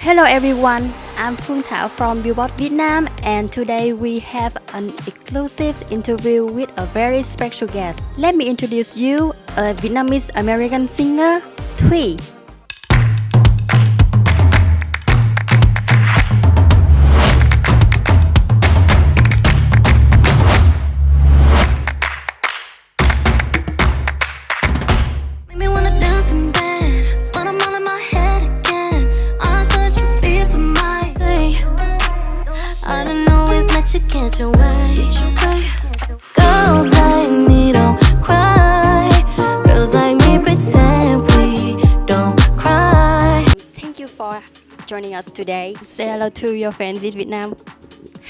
Hello everyone, I'm Thuy from Billboard Việt Nam, and today we have an exclusive interview with a very special guest. Let me introduce you a Vietnamese American singer, Thuy. Thank you for joining us today. Say hello to your fans in Vietnam.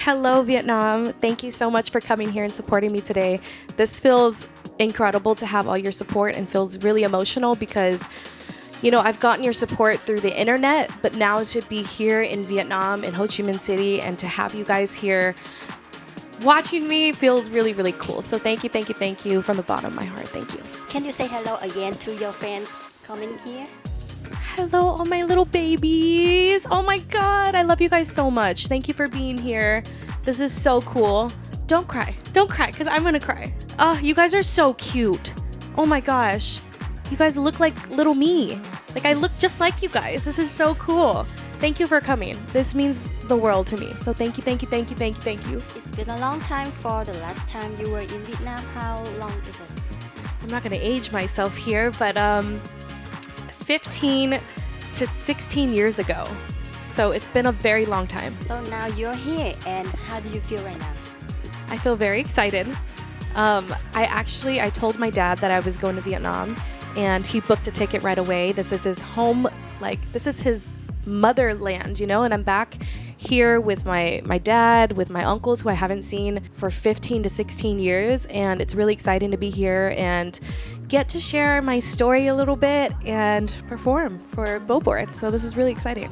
Hello, Vietnam. Thank you so much for coming here and supporting me today. This feels incredible to have all your support and feels really emotional because, I've gotten your support through the internet, but now to be here in Vietnam, in Ho Chi Minh City, and to have you guys here watching me feels really, really cool. So thank you from the bottom of my heart. Thank you. Can you say hello again to your fans coming here? Hello, all my little babies. Oh my God, I love you guys so much. Thank you for being here. This is so cool. Don't cry, because I'm gonna cry. Oh, you guys are so cute. Oh my gosh. You guys look like little me. Like I look just like you guys. This is so cool. Thank you for coming. This means the world to me. So thank you. It's been a long time for the last time you were in Vietnam. How long it was? I'm not gonna age myself here, but 15 to 16 years ago. So it's been a very long time. So now you're here, and how do you feel right now? I feel very excited. I told my dad that I was going to Vietnam, and he booked a ticket right away. This is his home, this is his motherland, and I'm back here with my dad, with my uncles who I haven't seen for 15 to 16 years, and it's really exciting to be here and get to share my story a little bit and perform for Billboard. So this is really exciting.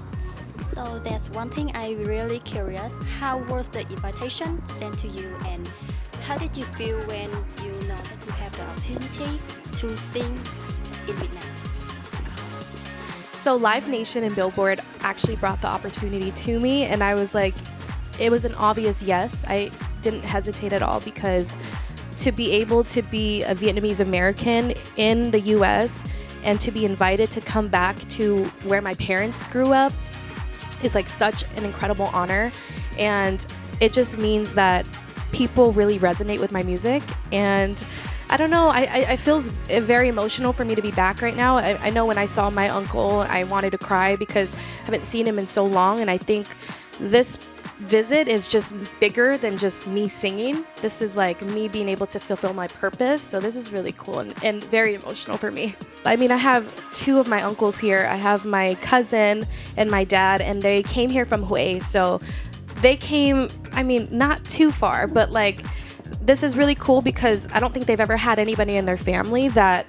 So there's one thing I'm really curious. How was the invitation sent to you, and how did you feel when you know that you have the opportunity to sing in Vietnam? So Live Nation and Billboard actually brought the opportunity to me, and I was like, it was an obvious yes. I didn't hesitate at all because to be able to be a Vietnamese American in the US and to be invited to come back to where my parents grew up is such an incredible honor. And it just means that people really resonate with my music. And I don't know, I feels very emotional for me to be back right now. I know when I saw my uncle, I wanted to cry because I haven't seen him in so long. And I think this visit is just bigger than just me singing. This is me being able to fulfill my purpose. So this is really cool and very emotional for me. I have two of my uncles here. I have my cousin and my dad, and they came here from Hue. So they came, not too far, but this is really cool because I don't think they've ever had anybody in their family that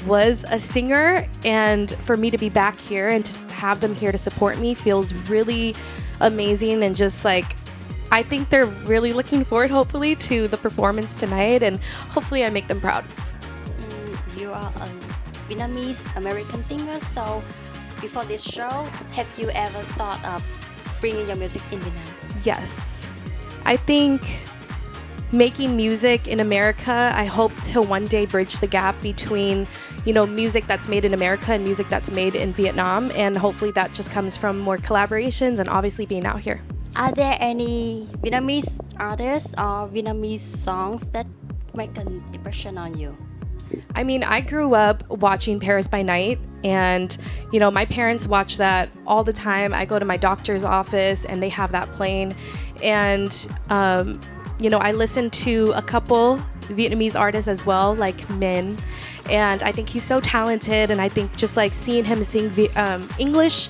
was a singer, and for me to be back here and to have them here to support me feels really amazing. And just I think they're really looking forward, hopefully, to the performance tonight, and hopefully I make them proud. You are a Vietnamese American singer, so before this show, have you ever thought of bringing your music in Vietnam? Yes. I think making music in America, I hope to one day bridge the gap between, music that's made in America and music that's made in Vietnam. And hopefully that just comes from more collaborations and obviously being out here. Are there any Vietnamese artists or Vietnamese songs that make an impression on you? I grew up watching Paris by Night, and, my parents watch that all the time. I go to my doctor's office and they have that playing. And, I listen to a couple Vietnamese artists as well, like Min, and I think he's so talented, and I think just seeing him sing English,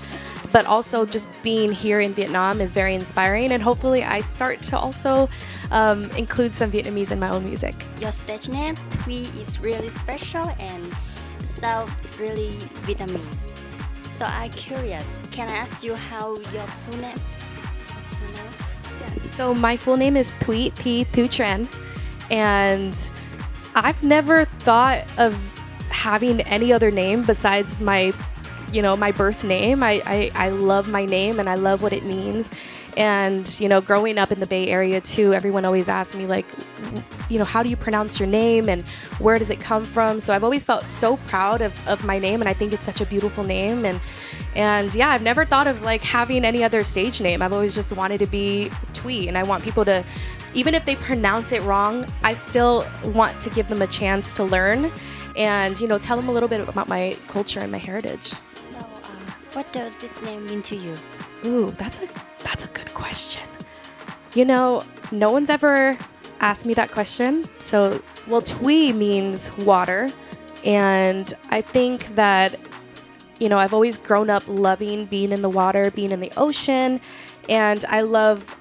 but also just being here in Vietnam is very inspiring, and hopefully I start to also include some Vietnamese in my own music. Your stage name, Thuy, is really special and sound really Vietnamese. So I'm curious, can I ask you how your full name is pronounced? Yes. So my full name is Thuy, Thu Tran, and I've never thought of having any other name besides my my birth name. I love my name and I love what it means. And, growing up in the Bay Area too, everyone always asks me like, how do you pronounce your name and where does it come from? So I've always felt so proud of my name, and I think it's such a beautiful name. And yeah, I've never thought of like having any other stage name. I've always just wanted to be Thuy, and I want people to, even if they pronounce it wrong, I still want to give them a chance to learn and, tell them a little bit about my culture and my heritage. So, what does this name mean to you? Ooh, that's a good question. No one's ever asked me that question. So, thuy means water. And I think that, I've always grown up loving being in the water, being in the ocean. And I love,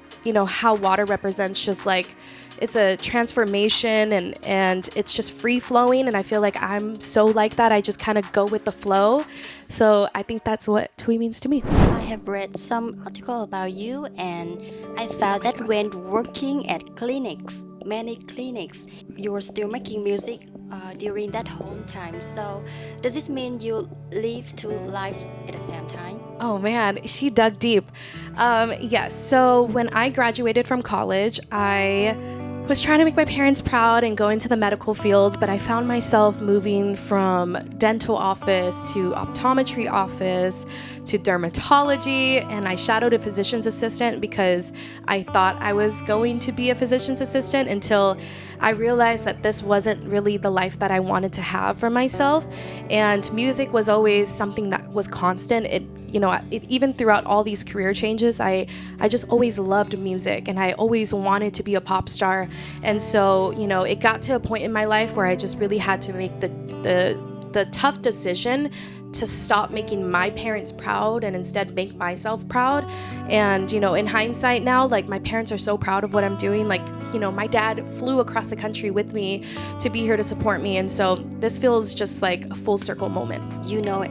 how water represents just like, it's a transformation and it's just free flowing. And I feel like I'm so like that. I just kind of go with the flow. So I think that's what thuy means to me. I have read some article about you, and I found that when working at many clinics, you were still making music during that whole time. So does this mean you live two lives at the same time? Oh man, she dug deep. Yes, so when I graduated from college, I was trying to make my parents proud and go into the medical fields, but I found myself moving from dental office to optometry office to dermatology, and I shadowed a physician's assistant because I thought I was going to be a physician's assistant until I realized that this wasn't really the life that I wanted to have for myself. And music was always something that was constant. Even throughout all these career changes, I just always loved music, and I always wanted to be a pop star. And so, it got to a point in my life where I just really had to make the tough decision to stop making my parents proud and instead make myself proud. And, in hindsight now, like, my parents are so proud of what I'm doing. Like, my dad flew across the country with me to be here to support me. And so this feels just like a full circle moment.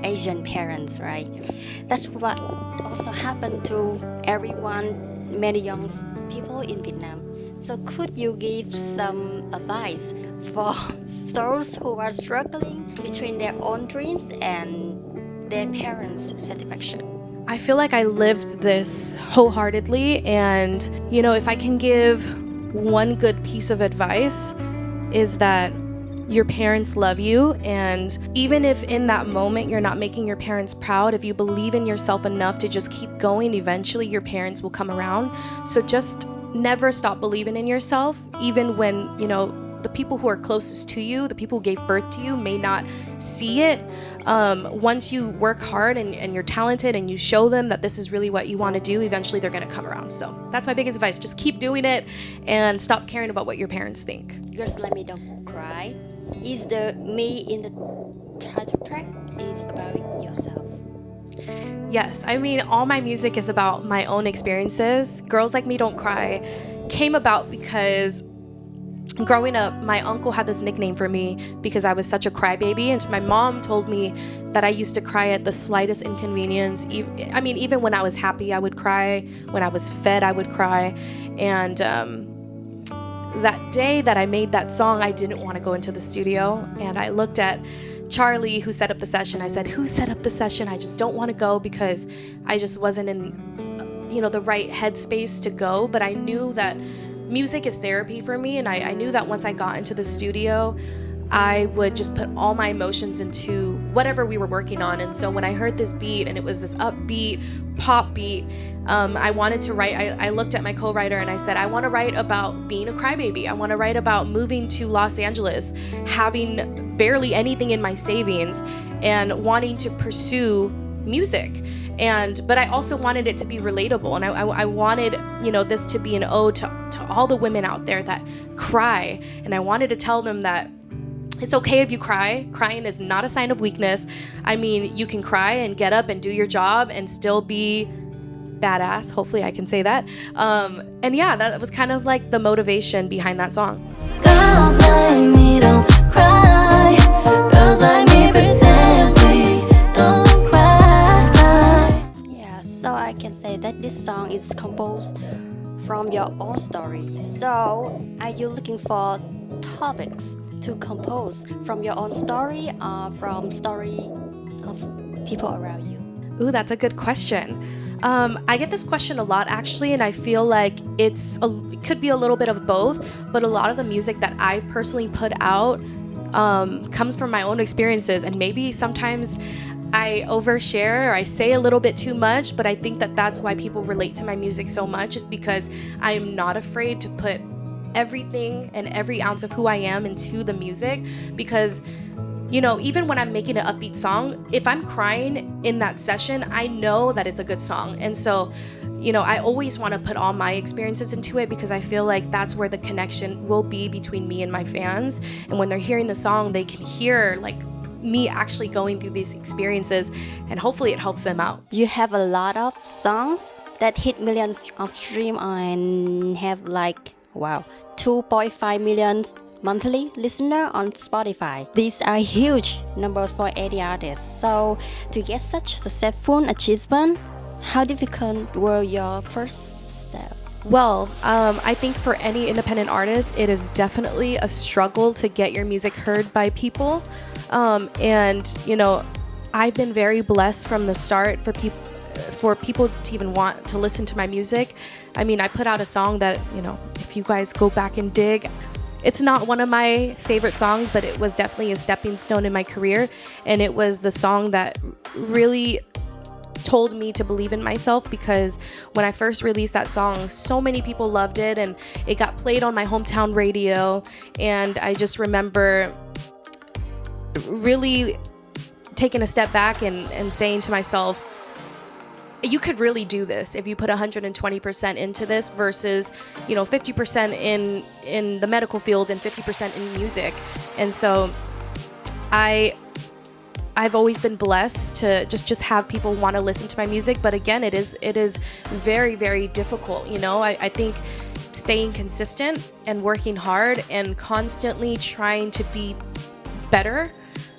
Asian parents, right? That's what also happened to everyone, many young people in Vietnam. So could you give some advice for those who are struggling between their own dreams and their parents' satisfaction? I feel like I lived this wholeheartedly, and if I can give one good piece of advice, is that your parents love you, and even if in that moment you're not making your parents proud, if you believe in yourself enough to just keep going, eventually your parents will come around. So just never stop believing in yourself, even when the people who are closest to you, the people who gave birth to you, may not see it. Once you work hard and you're talented and you show them that this is really what you want to do, eventually they're going to come around. So that's my biggest advice. Just keep doing it and stop caring about what your parents think. Girls Let Me Don't Cry is the me in the title track is about yourself. Yes, I mean, all my music is about my own experiences. Girls Like Me Don't Cry came about because growing up, my uncle had this nickname for me because I was such a crybaby, and my mom told me that I used to cry at the slightest inconvenience. Even when I was happy, I would cry. When I was fed, I would cry. And that day that I made that song, I didn't want to go into the studio, and I looked at Charlie, who set up the session. I said, "Who set up the session? I just don't want to go," because I just wasn't in the right headspace to go. But I knew that music is therapy for me, and I knew that once I got into the studio, I would just put all my emotions into whatever we were working on. And so when I heard this beat, and it was this upbeat pop beat, I wanted to write. I looked at my co-writer and I said, I want to write about being a crybaby. I want to write about moving to Los Angeles, having barely anything in my savings, and wanting to pursue music. But I also wanted it to be relatable, and I wanted this to be an ode to all the women out there that cry, and I wanted to tell them that it's okay if you cry. Crying is not a sign of weakness. I mean, you can cry and get up and do your job and still be badass. Hopefully I can say that. And yeah, that was kind of like the motivation behind that song. Girls like me don't cry. Girls like me pretend we don't cry. Yeah, so I can say that this song is composed from your own story. So are you looking for topics to compose from your own story or from story of people around you? Ooh, that's a good question. I get this question a lot actually, and I feel like it could be a little bit of both, but a lot of the music that I've personally put out comes from my own experiences, and maybe sometimes I overshare or I say a little bit too much, but I think that that's why people relate to my music so much, is because I am not afraid to put everything and every ounce of who I am into the music, because you know, even when I'm making an upbeat song, if I'm crying in that session, I know that it's a good song. And so, you know, I always want to put all my experiences into it, because I feel like that's where the connection will be between me and my fans. And when they're hearing the song, they can hear like me actually going through these experiences, and hopefully it helps them out. You have a lot of songs that hit millions of streams and have like, wow, 2.5 million monthly listener on Spotify. These are huge numbers for any artist. So to get such successful achievement, how difficult were your first steps? Well, I think for any independent artist, it is definitely a struggle to get your music heard by people. And you know, I've been very blessed from the start for people to even want to listen to my music. I mean, I put out a song that, you know, if you guys go back and dig, it's not one of my favorite songs, but it was definitely a stepping stone in my career. And it was the song that really told me to believe in myself, because when I first released that song, so many people loved it, and it got played on my hometown radio. And I just remember really taking a step back and saying to myself, you could really do this if you put 120% into this, versus, you know, 50% in the medical field and 50% in music. And so I've always been blessed to just have people want to listen to my music. But again, it is very, very difficult. You know, I think staying consistent and working hard and constantly trying to be better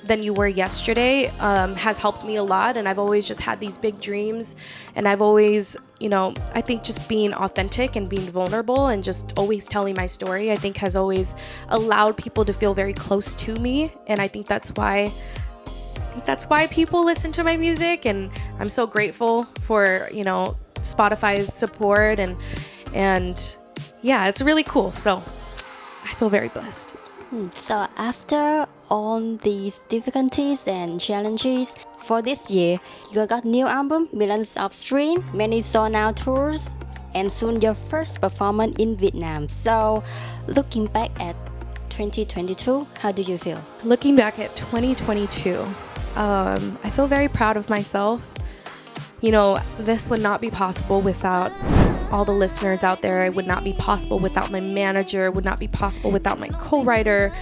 than you were yesterday has helped me a lot. And I've always just had these big dreams, and I've always, you know, I think just being authentic and being vulnerable and just always telling my story, I think has always allowed people to feel very close to me. And I think that's why people listen to my music, and I'm so grateful for, you know, Spotify's support, and yeah, it's really cool. So I feel very blessed. So after all these difficulties and challenges, for this year, you got new album, millions of streams, many sold out tours, and soon your first performance in Vietnam. So looking back at 2022, how do you feel? Looking back at 2022, I feel very proud of myself. You know, this would not be possible without all the listeners out there. It would not be possible without my manager. It would not be possible without my co-writer,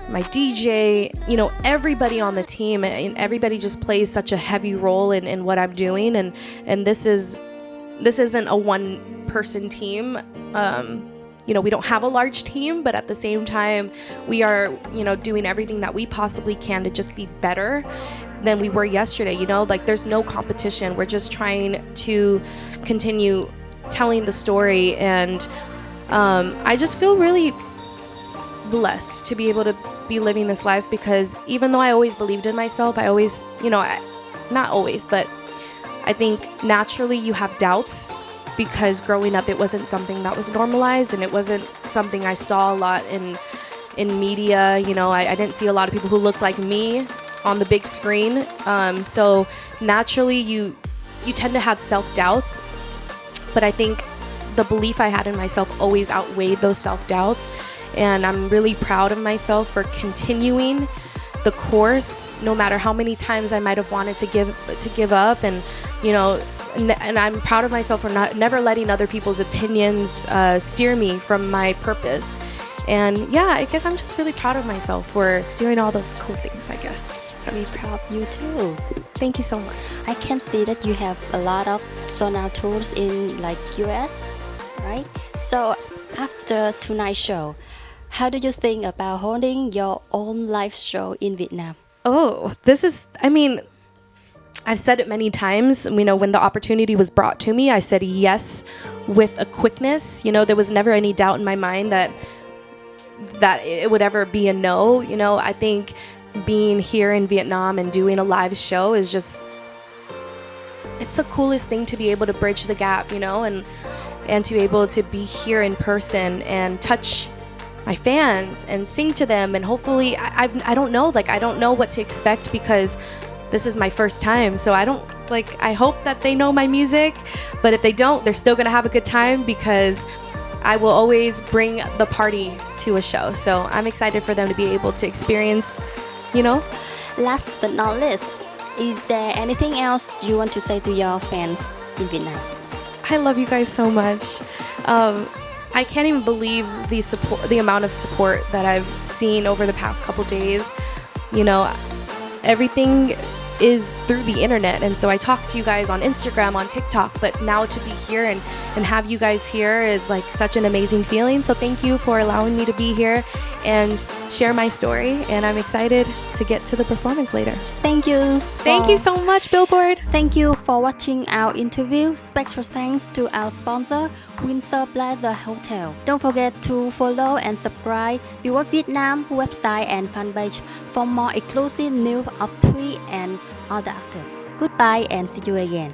my DJ, you know, everybody on the team. And everybody just plays such a heavy role in what I'm doing. And this isn't a one-person team. You know, we don't have a large team, but at the same time, we are, you know, doing everything that we possibly can to just be better than we were yesterday. You know, like there's no competition. We're just trying to continue telling the story. And I just feel really blessed to be able to be living this life, because even though I always believed in myself, I always, you know, not always, but I think naturally you have doubts, because growing up it wasn't something that was normalized, and it wasn't something I saw a lot in media. You know, I didn't see a lot of people who looked like me on the big screen. So naturally you tend to have self-doubts, but I think the belief I had in myself always outweighed those self-doubts. And I'm really proud of myself for continuing the course, no matter how many times I might have wanted to give up. And, you know, and I'm proud of myself for never letting other people's opinions steer me from my purpose. And yeah, I guess I'm just really proud of myself for doing all those cool things, I guess. So We're proud of you too. Thank you so much. I can see that you have a lot of sold-out tours in like US, right? So after tonight's show, how do you think about holding your own live show in Vietnam? Oh, I mean, I've said it many times. You know, when the opportunity was brought to me, I said yes with a quickness. You know, there was never any doubt in my mind that it would ever be a no. You know, I think being here in Vietnam and doing a live show is just it's the coolest thing to be able to bridge the gap, you know, and to be able to be here in person and touch my fans and sing to them. And hopefully, I don't know, like, I don't know what to expect because this is my first time. So I hope that they know my music, but if they don't, they're still gonna have a good time because I will always bring the party to a show. So I'm excited for them to be able to experience, you know. Last but not least, is there anything else you want to say to your fans in Vietnam? I love you guys so much. I can't even believe the amount of support that I've seen over the past couple days. You know, everything is through the internet, and so I talk to you guys on Instagram, on TikTok, but now to be here and have you guys here is like such an amazing feeling. So thank you for allowing me to be here and share my story, and I'm excited to get to the performance later. Thank you. Thank you so much, Billboard. Thank you for watching our interview. Special thanks to our sponsor, Windsor Plaza Hotel. Don't forget to follow and subscribe Billboard Vietnam website and fanpage for more exclusive news of thuy and other artists. Goodbye and see you again.